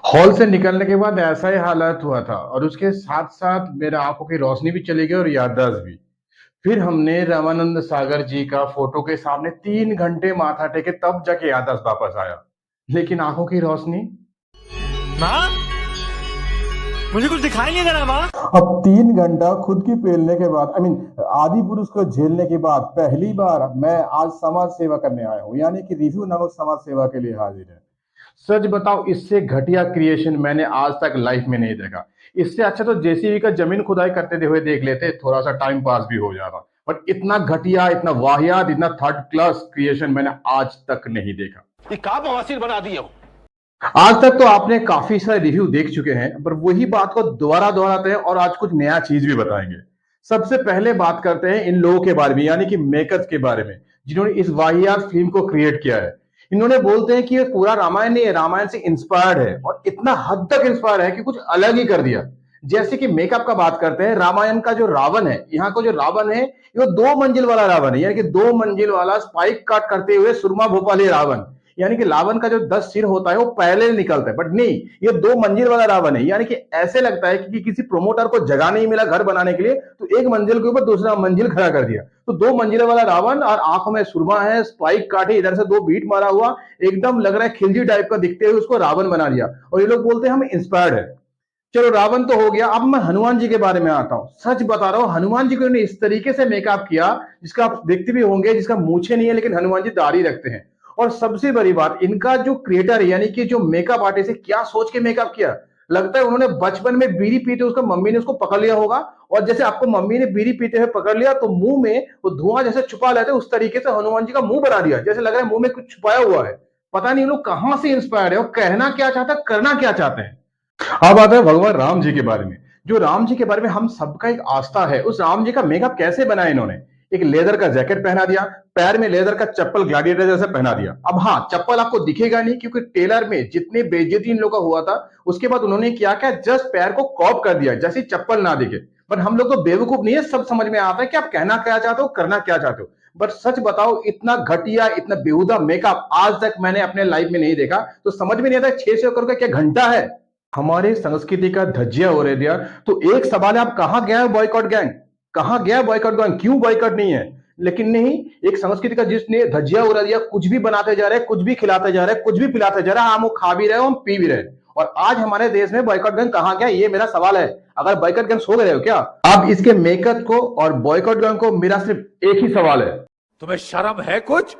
Hall से निकलने के बाद ऐसा ही हालात हुआ था और उसके साथ-साथ मेरे आँखों की रोशनी भी चली गई और याददाश्त भी। फिर हमने रामानंद सागर जी का फ़ोटो के सामने 3 घंटे माथा टेके तब जाके याददाश्त वापस आया। लेकिन आँखों की रोशनी माँ, मुझे कुछ दिखाई नहीं दे रहा माँ। अब 3 घंटा खुद की पेलने के बाद आदि पुरुष को झेलने के बाद पहली बार मैं आज समाज सेवा करने आया हूँ, यानी कि रिव्यू नामक समाज सेवा के लिए हाजिर है। सच बताओ इससे घटिया क्रिएशन मैंने आज तक लाइफ में नहीं देखा। इससे अच्छा तो जेसीबी का जमीन खुदाई करते हुए देख लेते, थोड़ा सा टाइम पास भी हो जाता। बट इतना घटिया, इतना वाहियात, इतना थर्ड क्लास क्रिएशन मैंने आज तक नहीं देखा। ये का बवासीर बना दिए हो। आज तक तो आपने काफी सारे रिव्यू देख चुके हैं, पर वही बात को दोबारा दोहराते हैं और आज कुछ नया चीज भी बताएंगे। सबसे पहले बात करते हैं इन लोगों के बारे में, यानी कि मेकर्स के बारे में, जिन्होंने इस वाहियात फिल्म को क्रिएट किया है। इन्होंने बोलते हैं कि ये पूरा रामायण नहीं है, रामायण से इंस्पायर्ड है और इतना हद तक इंस्पायर है कि कुछ अलग ही कर दिया। जैसे कि मेकअप का बात करते हैं, रामायण का जो रावण है, यहाँ का जो रावण है, ये 2 मंजिल वाला रावण है, यानी कि 2 मंजिल वाला स्पाइक काट करते हुए सुरमा भोपाली रावण। यानी कि रावण का जो 10 सिर होता है वो पहले निकलता है, बट नहीं, ये 2 मंजिल वाला रावण है। यानी कि ऐसे लगता है कि किसी प्रोमोटर को जगह नहीं मिला घर बनाने के लिए, तो एक मंजिल के ऊपर दूसरा मंजिल खड़ा कर दिया। तो 2 मंजिल वाला रावण और आंखों में सुरमा है, स्पाइक काटे, इधर से 2 बीट मारा हुआ, एकदम लग रहा है खिलजी टाइप का दिखते हुए उसको रावण बना दिया। और ये लोग बोलते हैं हम इंस्पायर्ड है। चलो रावण तो हो गया, अब मैं हनुमान जी के बारे में आता हूं। सच बता रहा हूं, हनुमान जी को इन्होंने इस तरीके से मेकअप किया, जिसका आप देखते भी होंगे, जिसका मूछे नहीं है लेकिन हनुमान जी दाढ़ी रखते हैं। और सबसे बड़ी बात, इनका जो क्रिएटर है, यानी कि जो मेकअप आर्टिस्ट है, क्या सोच के मेकअप किया। लगता है उन्होंने बचपन में बीड़ी पीते उसका मम्मी ने उसको पकड़ लिया होगा, और जैसे आपको मम्मी ने बीड़ी पीते हुए पकड़ लिया तो मुंह में वो धुआं जैसे छुपा लेते, उस तरीके से हनुमान जी का मुंह बना दिया, जैसे लग रहा है मुंह में कुछ छुपाया हुआ है। पता नहीं लोग कहां से इंस्पायर्ड है और कहना क्या चाहता है, करना क्या चाहते हैं। अब आता है भगवान राम जी के बारे में। जो राम जी के बारे में हम सबका एक आस्था है, उस राम जी का मेकअप कैसे बनाया इन्होंने। एक लेदर का जैकेट पहना दिया, पैर में लेदर का चप्पल ग्लैडिएटर जैसा पहना दिया। अब हाँ, चप्पल आपको दिखेगा नहीं क्योंकि टेलर में जितनी बेइज्जती इन लोग का हुआ था, उसके बाद उन्होंने क्या किया, जस्ट पैर को कॉप कर दिया जैसे चप्पल ना दिखे। पर हम लोग तो बेवकूफ नहीं है, सब समझ में आता है कि आप कहना क्या चाहते हो, करना क्या चाहते हो। बट सच बताओ, इतना घटिया, इतना बेहुदा मेकअप आज तक मैंने अपने लाइफ में नहीं देखा। तो समझ में नहीं आता 600 करोड़ का क्या घंटा है। हमारे संस्कृति का धज्जिया उड़ा दिया। तो एक सवाल है, आप कहां गया है बॉयकॉट गैंग, कहां गया बॉयकॉट गैंग, क्यों बॉयकॉट नहीं है। लेकिन नहीं, एक संस्कृति का जिसने धज्जिया उड़ा दिया, कुछ भी बनाते जा रहे हैं, कुछ भी खिलाते जा रहे हैं, कुछ भी पिलाते जा रहे हैं, हम वो खा भी रहे हैं, हम पी भी रहे हैं। और आज हमारे देश में बॉयकॉट गैंग कहां गया, ये मेरा सवाल है। अगर बॉयकॉट गैंग सो गए हो क्या। अब इसके मेकअप को और बॉयकॉट गैंग को मेरा सिर्फ एक ही सवाल है, तुम्हें शर्म है कुछ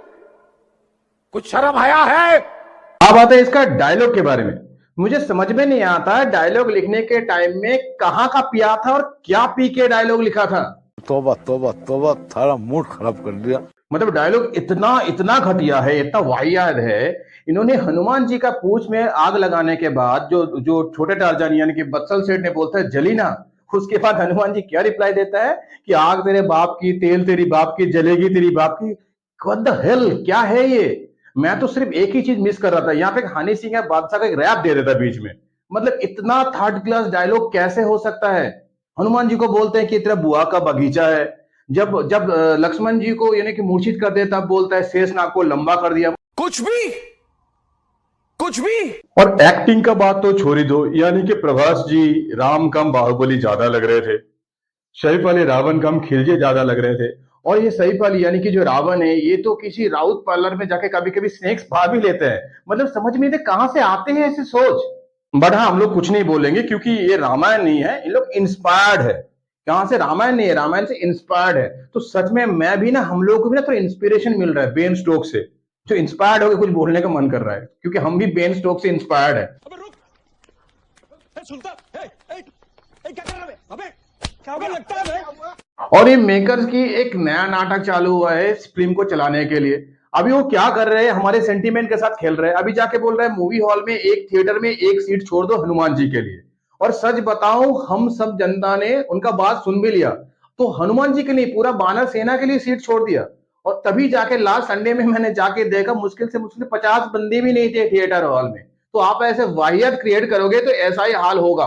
शर्म आया है। अब आता है इसका डायलॉग के बारे में। मुझे समझ में नहीं आता डायलॉग लिखने के टाइम में कहां का पिया था और क्या पी के डायलॉग लिखा था। तौबा तौबा तौबा, थारा मूड खराब कर दिया। मतलब डायलॉग इतना इतना घटिया है, इतना वाहियात है। इन्होंने हनुमान जी का पूंछ में आग लगाने के बाद जो जो छोटे टारजान यानी कि बत्सल सेठ ने बोलता है जली ना, उसके बाद हनुमान जी क्या रिप्लाई देता है कि आग तेरे बाप की, तेल तेरी बाप की, जलेगी तेरी बाप की। व्हाट द हेल, क्या है ये। मैं तो सिर्फ एक ही चीज मिस कर रहा था, यहाँ पे हनी सिंह या बादशाह का एक रैप दे देता बीच में। मतलब इतना थर्ड क्लास डायलॉग कैसे हो सकता है। हनुमान जी को बोलते हैं कि तेरा बुआ का बगीचा है। जब जब लक्ष्मण जी को यानी कि मूर्छित कर दे तब बोलता है शेषनाग को लंबा कर दिया। कुछ भी और एक्टिंग का बात तो छोड़ ही दो, यानी कि प्रभास जी राम कम बाहुबली ज्यादा लग रहे थे, सैफ अली रावण कम खिलजी ज्यादा लग रहे थे। और ये सैफ अली यानी कि जो रावण है, ये तो किसी राउत पार्लर में जाके कभी कभी स्नैक्स पा भी लेते हैं। मतलब समझ में नहीं कहां से आते हैं ऐसे सोच। बट हाँ, हम लोग कुछ नहीं बोलेंगे क्योंकि ये रामायण नहीं है, इन लोग इंस्पायर्ड है। कहां से, रामायण नहीं है, रामायण से इंस्पायर्ड है। तो सच में मैं भी ना, हम लोग को भी ना थोड़ा इंस्पिरेशन मिल रहा है बेन स्टोक से, जो इंस्पायर्ड होकर कुछ बोलने का मन कर रहा है, क्योंकि हम भी बेन स्टोक से इंस्पायर्ड है। अबे रुक, सुनता, क्या कर रहा है? अबे क्या लगता है? और ये मेकर्स की एक नया नाटक चालू हुआ है इस फिल्म को चलाने के लिए। अभी वो क्या कर रहे हैं, हमारे सेंटीमेंट के साथ खेल रहे हैं। अभी जाके बोल रहे हैं मूवी हॉल में एक थिएटर में एक सीट छोड़ दो हनुमान जी के लिए। और सच बताऊं, हम सब जनता ने उनका बात सुन भी लिया, तो हनुमान जी के लिए पूरा बानर सेना के लिए सीट छोड़ दिया। और तभी जाके लास्ट संडे में मैंने जाके देखा, मुश्किल से मुश्किल 50 बंदे भी नहीं थे थिएटर हॉल में। तो आप ऐसे वाहियत क्रिएट करोगे तो ऐसा ही हाल होगा।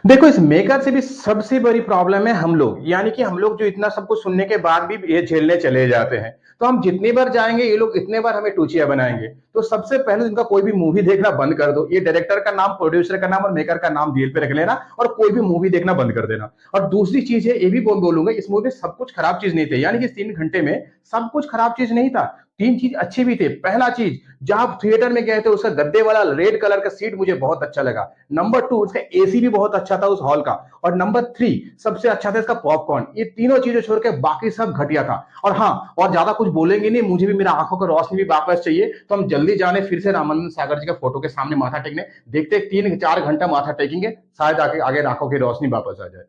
देखो इस मेकर से भी सबसे बड़ी प्रॉब्लम है हम लोग, यानी कि हम लोग जो इतना सब कुछ सुनने के बाद भी ये झेलने चले जाते हैं। तो हम जितनी बार जाएंगे ये लोग इतने बार हमें टूचिया बनाएंगे। तो सबसे पहले इनका कोई भी मूवी देखना बंद कर दो, ये डायरेक्टर का नाम, प्रोड्यूसर का नाम और मेकर का नाम जेल पे रख लेना और कोई भी मूवी देखना बंद कर देना। और दूसरी चीज है, ये भी बोलूंगा, इस मूवी में सब कुछ खराब चीज नहीं थे, यानी कि 3 घंटे में सब कुछ खराब चीज नहीं था। 3 चीज अच्छी भी थे। पहला चीज, जहां थिएटर में गए थे उसका गद्दे वाला रेड कलर का सीट मुझे बहुत अच्छा लगा। नंबर 2, उसका एसी भी बहुत अच्छा था उस हॉल का। और नंबर 3, सबसे अच्छा था इसका पॉपकॉर्न। ये तीनों चीजें छोड़ के बाकी सब घटिया था। और हाँ, और ज्यादा कुछ बोलेंगे नहीं, मुझे भी मेरा आंखों की रोशनी भी वापस चाहिए, तो हम जल्दी जाने फिर से रामानंद सागर जी का फोटो के सामने माथा टेकने। देखते 3-4 घंटा माथा टेकेंगे, शायद आगे आगे आंखों की रोशनी वापस आ जाए।